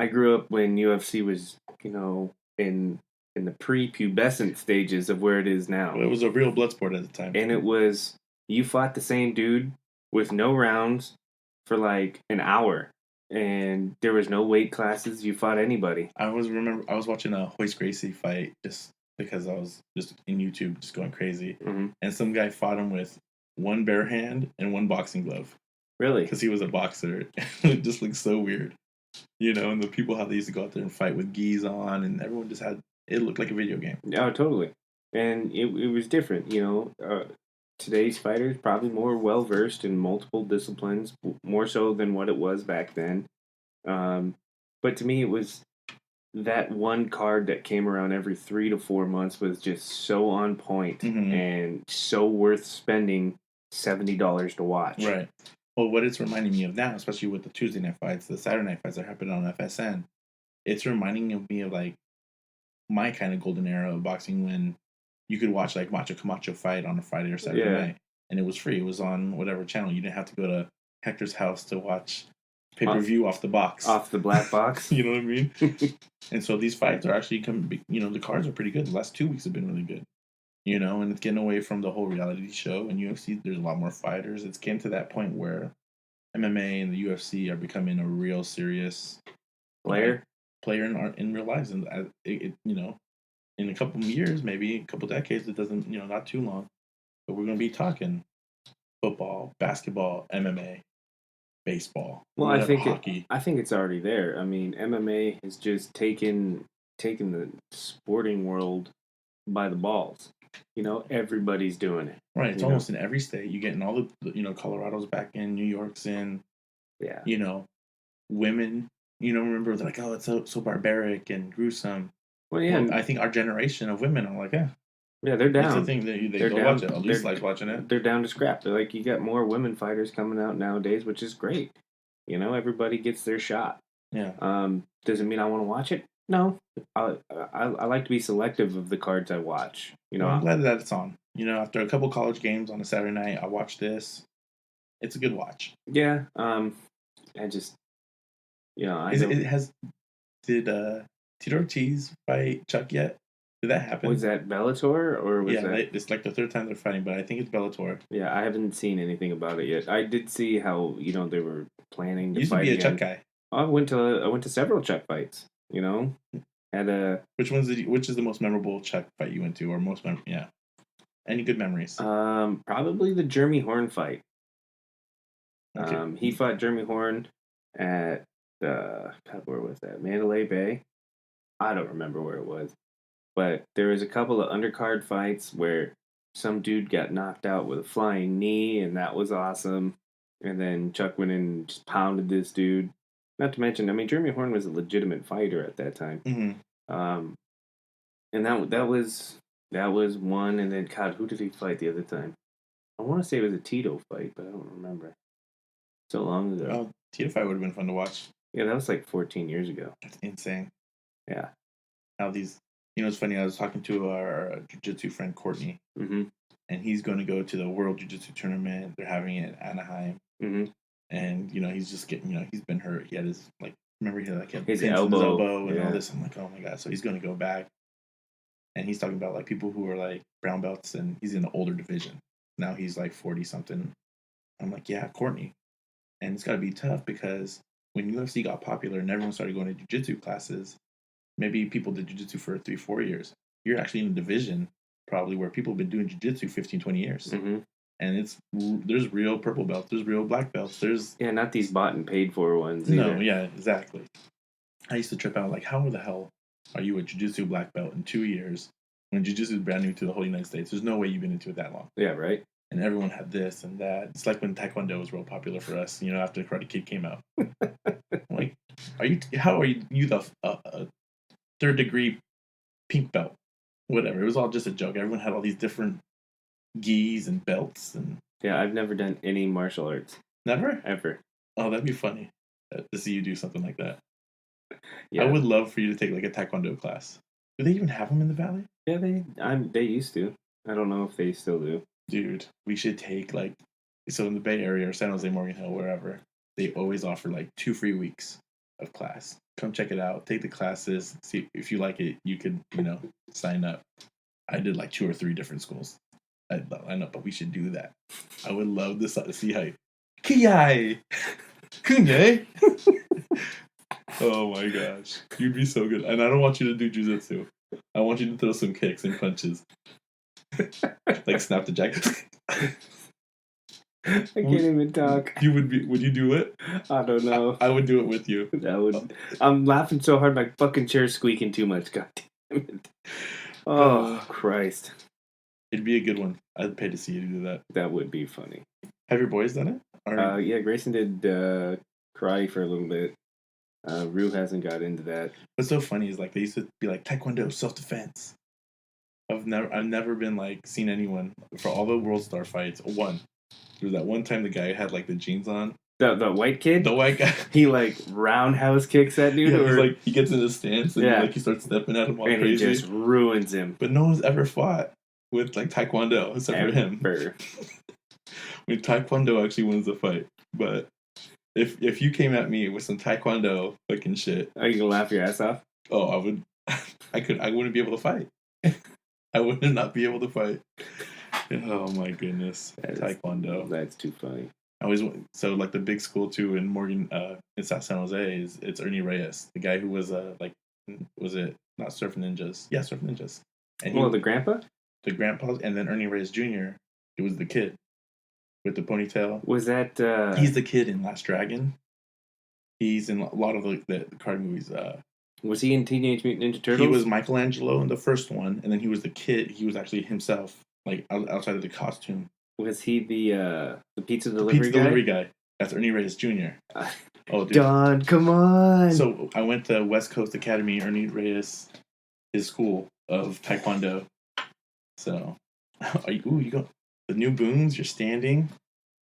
[SPEAKER 2] I grew up when UFC was, in the pre-pubescent stages of where it is now.
[SPEAKER 1] Well, it was a real blood sport at the time.
[SPEAKER 2] And it was, you fought the same dude with no rounds for like an hour. And there was no weight classes. You fought anybody.
[SPEAKER 1] I was watching a Royce Gracie fight just because I was just in YouTube just going crazy.
[SPEAKER 2] Mm-hmm.
[SPEAKER 1] And some guy fought him with 1 bare hand and 1 boxing glove.
[SPEAKER 2] Really?
[SPEAKER 1] Because he was a boxer. It just looked so weird. And the people, how they used to go out there and fight with gis on, and everyone just it looked like a video game.
[SPEAKER 2] Oh, totally. And it was different, Today's fighters probably more well-versed in multiple disciplines, more so than what it was back then. But to me, it was that one card that came around every 3 to 4 months was just so on point and so worth spending $70 to watch.
[SPEAKER 1] Right. Well, what it's reminding me of now, especially with the Tuesday night fights, the Saturday night fights that happen on FSN, it's reminding me of like my kind of golden era of boxing when you could watch like Macho Camacho fight on a Friday or Saturday night, and it was free. It was on whatever channel. You didn't have to go to Hector's house to watch pay-per-view off the box.
[SPEAKER 2] Off the black box.
[SPEAKER 1] You know what I mean? And so these fights are actually the cards are pretty good. The last 2 weeks have been really good. And it's getting away from the whole reality show. And UFC, there's a lot more fighters. It's getting to that point where MMA and the UFC are becoming a real serious player in real lives. And in a couple of years, maybe a couple decades, it doesn't, not too long, but we're going to be talking football, basketball, MMA, baseball.
[SPEAKER 2] Well,
[SPEAKER 1] hockey.
[SPEAKER 2] I think it's already there. I mean, MMA has just taken the sporting world by the balls. everybody's doing it.
[SPEAKER 1] Right, it's
[SPEAKER 2] You know,
[SPEAKER 1] almost in every state. You get in all the Colorado's back in, New York's in,
[SPEAKER 2] yeah.
[SPEAKER 1] you know, women, remember they're like, oh, it's so barbaric and gruesome.
[SPEAKER 2] Well, yeah,
[SPEAKER 1] Well, I think our generation of women are like, yeah,
[SPEAKER 2] yeah, they're
[SPEAKER 1] it's a
[SPEAKER 2] down.
[SPEAKER 1] thing that they
[SPEAKER 2] They're
[SPEAKER 1] go watch it.
[SPEAKER 2] down.
[SPEAKER 1] At least like watching it.
[SPEAKER 2] They're down to scrap. They're like, you got more women fighters coming out nowadays, which is great. Everybody gets their shot.
[SPEAKER 1] Yeah.
[SPEAKER 2] Does it mean I want to watch it? No. I like to be selective of the cards I watch.
[SPEAKER 1] Well, I'm glad that it's on. After a couple college games on a Saturday night, I watched this. It's a good watch.
[SPEAKER 2] Yeah. I just, I
[SPEAKER 1] Is
[SPEAKER 2] know.
[SPEAKER 1] it has did Tito Ortiz fight Chuck yet? Did that happen?
[SPEAKER 2] Was that Bellator or was that?
[SPEAKER 1] It's like the third time they're fighting, but I think it's Bellator.
[SPEAKER 2] Yeah, I haven't seen anything about it yet. I did see how they were planning to
[SPEAKER 1] Used
[SPEAKER 2] fight
[SPEAKER 1] to be a
[SPEAKER 2] again.
[SPEAKER 1] Chuck guy.
[SPEAKER 2] I went to several Chuck fights. Had a
[SPEAKER 1] Which is the most memorable Chuck fight you went to, or most memorable? Yeah. Any good memories?
[SPEAKER 2] probably the Jeremy Horn fight.
[SPEAKER 1] Okay.
[SPEAKER 2] He fought Jeremy Horn at where was that? Mandalay Bay. I don't remember where it was, but there was a couple of undercard fights where some dude got knocked out with a flying knee, and that was awesome. And then Chuck went in and just pounded this dude. Not to mention, I mean, Jeremy Horn was a legitimate fighter at that time.
[SPEAKER 1] Mm-hmm.
[SPEAKER 2] And that was one. And then, God, who did he fight the other time? I want to say it was a Tito fight, but I don't remember. So long ago.
[SPEAKER 1] Oh, Tito fight would have been fun to watch.
[SPEAKER 2] Yeah, that was like 14 years ago.
[SPEAKER 1] That's insane.
[SPEAKER 2] Yeah.
[SPEAKER 1] How these, it's funny. I was talking to our jiu-jitsu friend Courtney,
[SPEAKER 2] Mm-hmm.
[SPEAKER 1] and he's going to go to the World Jiu-Jitsu tournament. They're having it in Anaheim,
[SPEAKER 2] Mm-hmm.
[SPEAKER 1] and he's just getting, he's been hurt. He had his remember he had
[SPEAKER 2] his
[SPEAKER 1] pins in
[SPEAKER 2] elbow
[SPEAKER 1] and all this. I'm like, oh my god! So he's going to go back, and he's talking about people who are like brown belts, and he's in the older division. Now he's like 40 something. I'm like, yeah, Courtney, and it's got to be tough because when UFC got popular and everyone started going to jiu-jitsu classes, maybe people did jiu-jitsu for 3-4 years. You're actually in a division probably where people have been doing jiu-jitsu 15, 20 years.
[SPEAKER 2] Mm-hmm.
[SPEAKER 1] And there's real purple belts, there's real black belts, there's...
[SPEAKER 2] Yeah, not these bought and paid for ones
[SPEAKER 1] No,
[SPEAKER 2] either.
[SPEAKER 1] yeah, exactly. I used to trip out, like, how the hell are you a jiu-jitsu black belt in 2 years when jiu-jitsu is brand new to the whole United States? There's no way you've been into it that long.
[SPEAKER 2] Yeah, right?
[SPEAKER 1] And everyone had this and that. It's like when Taekwondo was real popular for us, after Karate Kid came out. Like, how are you the third degree pink belt? Whatever. It was all just a joke. Everyone had all these different gis and belts and...
[SPEAKER 2] Yeah, I've never done any martial arts.
[SPEAKER 1] Never?
[SPEAKER 2] Ever.
[SPEAKER 1] Oh, that'd be funny to see you do something like that.
[SPEAKER 2] Yeah.
[SPEAKER 1] I would love for you to take like a Taekwondo class. Do they even have them in the Valley?
[SPEAKER 2] Yeah, they used to. I don't know if they still do.
[SPEAKER 1] Dude, we should take so in the Bay Area or San Jose, Morgan Hill, wherever, they always offer 2 free weeks of class. Come check it out. Take the classes. See if you like it. You could, sign up. I did 2 or 3 different schools. I know, but we should do that. I would love to see how. Kiyai, kunye. Oh my gosh, you'd be so good. And I don't want you to do jujitsu. I want you to throw some kicks and punches, like snap the jacket.
[SPEAKER 2] I can't even talk.
[SPEAKER 1] Would you do it?
[SPEAKER 2] I don't know.
[SPEAKER 1] I would do it with you.
[SPEAKER 2] I'm laughing so hard my fucking chair's squeaking too much. God damn it. Oh, Christ.
[SPEAKER 1] It'd be a good one. I'd pay to see you do that.
[SPEAKER 2] That would be funny.
[SPEAKER 1] Have your boys done it?
[SPEAKER 2] Yeah, Grayson did karate for a little bit. Rue hasn't got into that.
[SPEAKER 1] What's so funny is they used to be like Taekwondo, self-defense. I've never been seen anyone for all the World Star fights. One, there was that one time the guy had the jeans on.
[SPEAKER 2] The white kid?
[SPEAKER 1] The white guy.
[SPEAKER 2] He roundhouse kicks that dude?
[SPEAKER 1] Yeah, or... he gets in his stance and he starts stepping at him all crazy.
[SPEAKER 2] And he just ruins him.
[SPEAKER 1] But no one's ever fought with Taekwondo except for him. I mean, Taekwondo actually wins the fight. But if you came at me with some Taekwondo fucking shit...
[SPEAKER 2] Are you gonna laugh your ass off?
[SPEAKER 1] Oh, I would... I wouldn't be able to fight. I would not be able to fight. Oh my goodness. Taekwondo.
[SPEAKER 2] That's too funny.
[SPEAKER 1] So the big school too in in South San Jose it's Ernie Reyes, the guy who was was it not Surf Ninjas? Yeah, Surf Ninjas. And
[SPEAKER 2] the grandpa?
[SPEAKER 1] The grandpa, and then Ernie Reyes Jr. It was the kid with the ponytail.
[SPEAKER 2] Was that?
[SPEAKER 1] He's the kid in Last Dragon. He's in a lot of the card movies.
[SPEAKER 2] Was he in Teenage Mutant Ninja Turtles?
[SPEAKER 1] He was Michelangelo in the first one, and then he was the kid. He was actually himself, like outside of the costume.
[SPEAKER 2] Was he the pizza
[SPEAKER 1] The
[SPEAKER 2] delivery
[SPEAKER 1] pizza
[SPEAKER 2] guy?
[SPEAKER 1] delivery guy. That's Ernie Reyes Jr. Oh, dude.
[SPEAKER 2] Don, come on.
[SPEAKER 1] So I went to West Coast Academy, Ernie Reyes, his school of Taekwondo. So, you go the new booms. You're standing.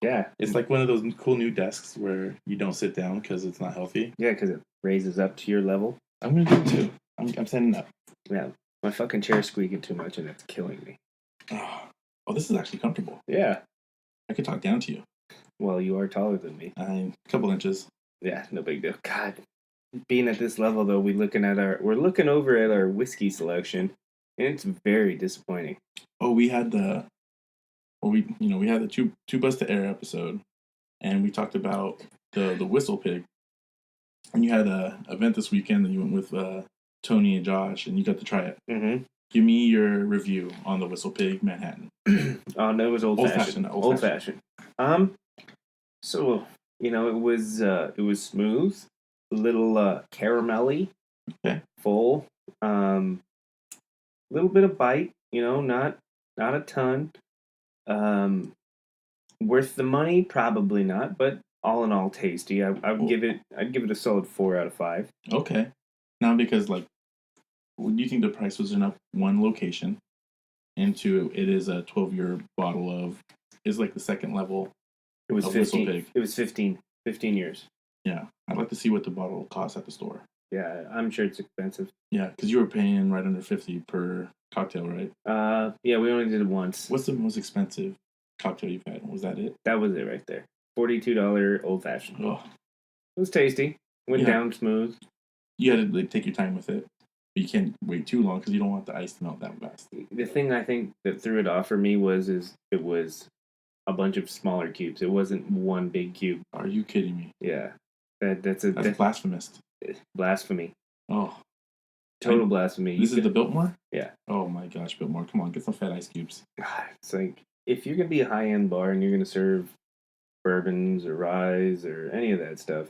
[SPEAKER 2] Yeah,
[SPEAKER 1] It's like one of those cool new desks where you don't sit down because it's not healthy.
[SPEAKER 2] Yeah, because it raises up to your level.
[SPEAKER 1] I'm gonna do it too. I'm standing up.
[SPEAKER 2] Yeah, my fucking chair's squeaking too much and it's killing me.
[SPEAKER 1] Oh, this is actually comfortable.
[SPEAKER 2] Yeah.
[SPEAKER 1] I could talk down to you.
[SPEAKER 2] Well, you are taller than me.
[SPEAKER 1] A couple inches.
[SPEAKER 2] Yeah, no big deal. God, being at this level though, we're looking over at our whiskey selection, and it's very disappointing.
[SPEAKER 1] Oh, we had the two Bus to Air episode, and we talked about the Whistle Pig, and you had an event this weekend that you went with Tony and Josh, and you got to try it.
[SPEAKER 2] Mm-hmm.
[SPEAKER 1] Give me your review on the Whistle Pig Manhattan.
[SPEAKER 2] Oh no, it was old fashioned. Old fashioned. So it was smooth, a little caramelly,
[SPEAKER 1] okay,
[SPEAKER 2] full, little bit of bite. Not a ton. Worth the money? Probably not, but all in all, tasty. I'd give it a solid 4 out of 5.
[SPEAKER 1] Okay. Now, because do you think the price was enough? One location, and two, it is a 12-year bottle of. It's like the second level.
[SPEAKER 2] It was 15.
[SPEAKER 1] Pig.
[SPEAKER 2] It was 15 years.
[SPEAKER 1] Yeah, I'd like to see what the bottle costs at the store.
[SPEAKER 2] Yeah, I'm sure it's expensive.
[SPEAKER 1] Yeah, because you were paying right under $50 per cocktail, right?
[SPEAKER 2] Yeah, we only did it once.
[SPEAKER 1] What's the most expensive cocktail you've had? Was that it?
[SPEAKER 2] That was it right there. $42 old fashioned.
[SPEAKER 1] Oh.
[SPEAKER 2] It was tasty. Went down smooth.
[SPEAKER 1] You had to take your time with it. But you can't wait too long because you don't want the ice to melt that fast.
[SPEAKER 2] The thing I think that threw it off for me was it was a bunch of smaller cubes. It wasn't one big cube.
[SPEAKER 1] Are you kidding me?
[SPEAKER 2] Yeah. That's
[SPEAKER 1] blasphemous.
[SPEAKER 2] Blasphemy.
[SPEAKER 1] Oh.
[SPEAKER 2] Total blasphemy.
[SPEAKER 1] This is the Biltmore?
[SPEAKER 2] Yeah.
[SPEAKER 1] Oh my gosh, Biltmore. Come on, get some fat ice cubes.
[SPEAKER 2] It's like, if you're going to be a high-end bar and you're going to serve bourbons or rye or any of that stuff,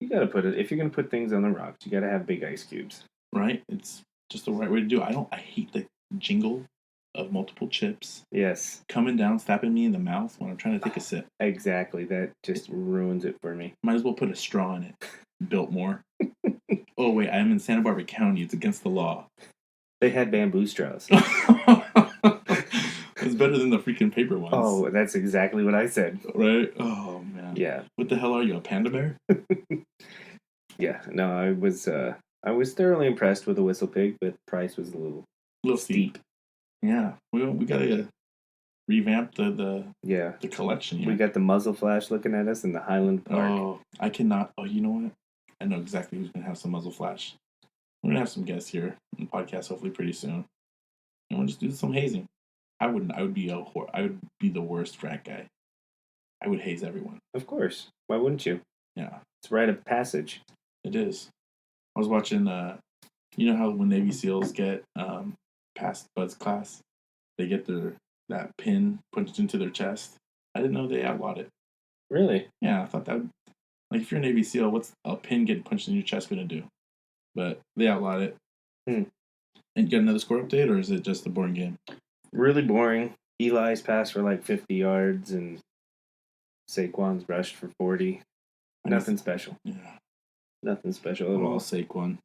[SPEAKER 2] you got to put it, if you're going to put things on the rocks, you got to have big ice cubes.
[SPEAKER 1] Right? It's just the right way to do it. I hate the jingle of multiple chips.
[SPEAKER 2] Yes.
[SPEAKER 1] Coming down, slapping me in the mouth when I'm trying to take a sip.
[SPEAKER 2] Exactly. That just ruins it for me.
[SPEAKER 1] Might as well put a straw in it. Biltmore. Oh, wait, I'm in Santa Barbara County. It's against the law.
[SPEAKER 2] They had bamboo straws.
[SPEAKER 1] It's better than the freaking paper ones.
[SPEAKER 2] Oh, that's exactly what I said.
[SPEAKER 1] Right? Oh, man.
[SPEAKER 2] Yeah.
[SPEAKER 1] What the hell are you, a panda bear?
[SPEAKER 2] Yeah. No, I was thoroughly impressed with the Whistle Pig, but the price was a little steep.
[SPEAKER 1] Yeah. We got to revamp the collection here.
[SPEAKER 2] We got the muzzle flash looking at us in the Highland Park.
[SPEAKER 1] Oh, I cannot. Oh, you know what? I know exactly who's going to have some muzzle flash. We're going to have some guests here on the podcast hopefully pretty soon. And we'll just do some hazing. I would be the worst frat guy. I would haze everyone.
[SPEAKER 2] Of course. Why wouldn't you?
[SPEAKER 1] Yeah.
[SPEAKER 2] It's a rite of passage.
[SPEAKER 1] It is. I was watching, you know how when Navy SEALs get past Bud's class, they get that pin punched into their chest? I didn't know they outlawed it.
[SPEAKER 2] Really?
[SPEAKER 1] Yeah, I thought that would, like, if you're a Navy SEAL, what's a pin getting punched in your chest going to do? But they outlawed it. And you got another score update, or is it just a boring game?
[SPEAKER 2] Really boring. Eli's passed for like 50 yards, and Saquon's rushed for 40. Nothing special.
[SPEAKER 1] Yeah.
[SPEAKER 2] Nothing special at all.
[SPEAKER 1] Saquon.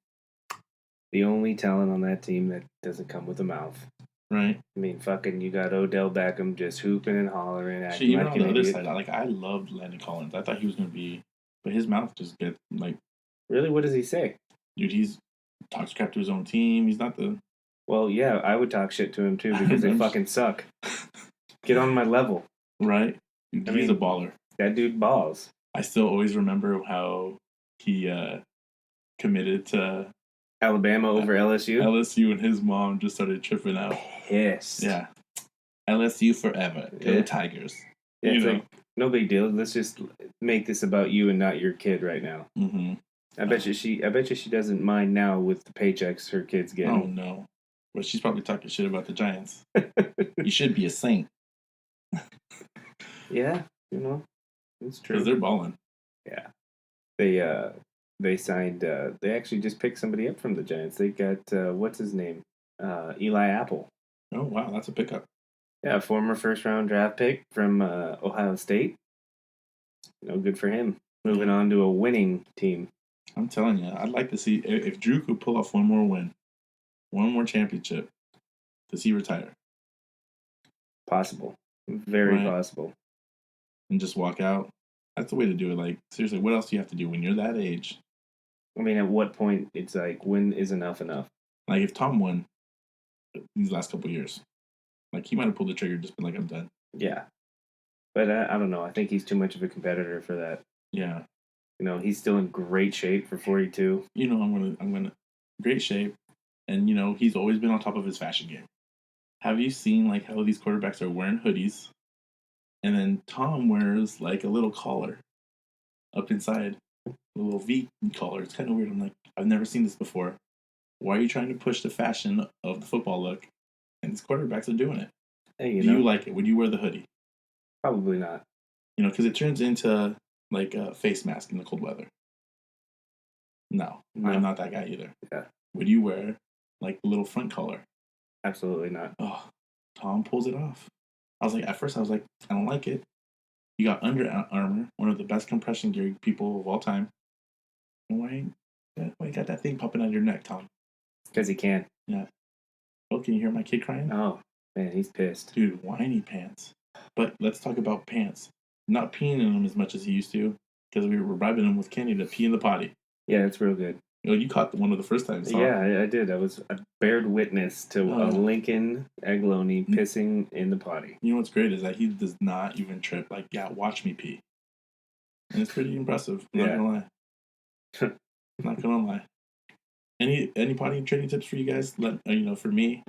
[SPEAKER 2] The only talent on that team that doesn't come with a mouth.
[SPEAKER 1] Right.
[SPEAKER 2] I mean, fucking, you got Odell Beckham just hooping and hollering.
[SPEAKER 1] Actually, even on the other side, I loved Landon Collins. I thought he was going to be, but his mouth just gets like.
[SPEAKER 2] Really? What does he say?
[SPEAKER 1] Dude, he's talks crap to his own team. He's not the.
[SPEAKER 2] Well, yeah, I would talk shit to him too because they fucking suck. Get on my level.
[SPEAKER 1] Right? Dude, he's a baller.
[SPEAKER 2] That dude balls.
[SPEAKER 1] I still always remember how he committed to
[SPEAKER 2] Alabama over LSU.
[SPEAKER 1] LSU and his mom just started tripping out.
[SPEAKER 2] Pissed.
[SPEAKER 1] Yeah. LSU forever. Go Tigers.
[SPEAKER 2] Yeah, it's like, no big deal. Let's just make this about you and not your kid right now.
[SPEAKER 1] Mm-hmm.
[SPEAKER 2] I bet you she doesn't mind now with the paychecks her kid's getting.
[SPEAKER 1] Oh no. Well, she's probably talking shit about the Giants. You should be a saint.
[SPEAKER 2] Yeah, it's true.
[SPEAKER 1] Because they're balling.
[SPEAKER 2] Yeah. They they signed. They actually just picked somebody up from the Giants. They got what's his name, Eli Apple.
[SPEAKER 1] Oh wow, that's a pickup.
[SPEAKER 2] Yeah, former first round draft pick from Ohio State. Good for him. Moving on to a winning team.
[SPEAKER 1] I'm telling you, I'd like to see if Drew could pull off one more win, one more championship. Does he retire?
[SPEAKER 2] Possible, very possible,
[SPEAKER 1] and just walk out. That's the way to do it. Like seriously, what else do you have to do when you're that age?
[SPEAKER 2] I mean, at what point it's like, when is enough enough?
[SPEAKER 1] Like if Tom won these last couple of years, like he might have pulled the trigger, just been like, I'm done.
[SPEAKER 2] Yeah, but I don't know. I think he's too much of a competitor for that.
[SPEAKER 1] Yeah,
[SPEAKER 2] he's still in great shape for 42.
[SPEAKER 1] I'm gonna great shape, and he's always been on top of his fashion game. Have you seen like how these quarterbacks are wearing hoodies, and then Tom wears like a little collar up inside, a little V collar. It's kind of weird. I'm like, I've never seen this before. Why are you trying to push the fashion of the football look? And these quarterbacks are doing it.
[SPEAKER 2] Hey,
[SPEAKER 1] Do you like it? Would you wear the hoodie?
[SPEAKER 2] Probably not.
[SPEAKER 1] Because it turns into like a face mask in the cold weather. No, I'm not that guy either.
[SPEAKER 2] Yeah.
[SPEAKER 1] Would you wear like the little front collar?
[SPEAKER 2] Absolutely not.
[SPEAKER 1] Oh, Tom pulls it off. At first I was like, I don't like it. You got Under Armour, one of the best compression gear people of all time. Why you got that thing popping out of your neck, Tom?
[SPEAKER 2] Because he can.
[SPEAKER 1] Yeah. Oh, can you hear my kid crying?
[SPEAKER 2] Oh, man, he's pissed.
[SPEAKER 1] Dude, whiny pants. But let's talk about pants. Not peeing in them as much as he used to, because we were bribing him with Kenny to pee in the potty.
[SPEAKER 2] Yeah, it's real good.
[SPEAKER 1] You caught one of the first times.
[SPEAKER 2] Yeah, I did. I bared witness to a Lincoln Agloni pissing in the potty.
[SPEAKER 1] You know what's great is that he does not even trip. Like, yeah, watch me pee. And it's pretty impressive. Not gonna lie. Not gonna lie. Any potty training tips for you guys? For me,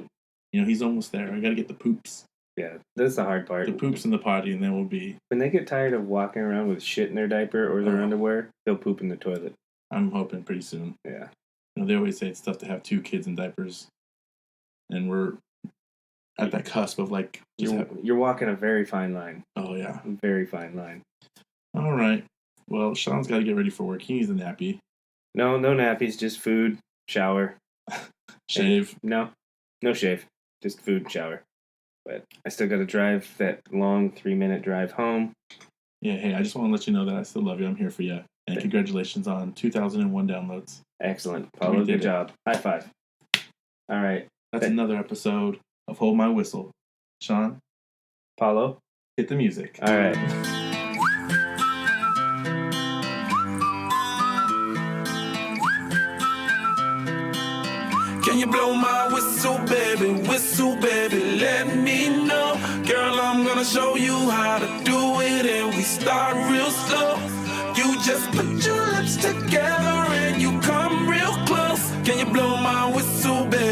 [SPEAKER 1] he's almost there. I gotta get the poops.
[SPEAKER 2] Yeah, that's the hard part.
[SPEAKER 1] The poops in the potty, and then we'll be.
[SPEAKER 2] When they get tired of walking around with shit in their diaper or their underwear, they'll poop in the toilet.
[SPEAKER 1] I'm hoping pretty soon.
[SPEAKER 2] Yeah.
[SPEAKER 1] They always say it's tough to have 2 kids in diapers, and we're at that cusp of like.
[SPEAKER 2] You're walking a very fine line.
[SPEAKER 1] Oh yeah,
[SPEAKER 2] a very fine line.
[SPEAKER 1] All right. Well, Sean's got to get ready for work. He needs a nappy.
[SPEAKER 2] No nappies. Just food, shower,
[SPEAKER 1] shave.
[SPEAKER 2] No shave. Just food, shower. But I still got to drive that long 3-minute drive home.
[SPEAKER 1] Yeah. Hey, I just want to let you know that I still love you. I'm here for you. And congratulations on 2001 downloads.
[SPEAKER 2] Excellent. Paulo, good job. High five. All right.
[SPEAKER 1] That's another episode of Hold My Whistle. Sean?
[SPEAKER 2] Paulo?
[SPEAKER 1] Hit the music.
[SPEAKER 2] All right.
[SPEAKER 3] Can you blow my whistle, baby, let me know. Girl, I'm gonna show you how to do it, and we start real slow. You just put your lips together and you come real close. Can you blow my whistle, baby?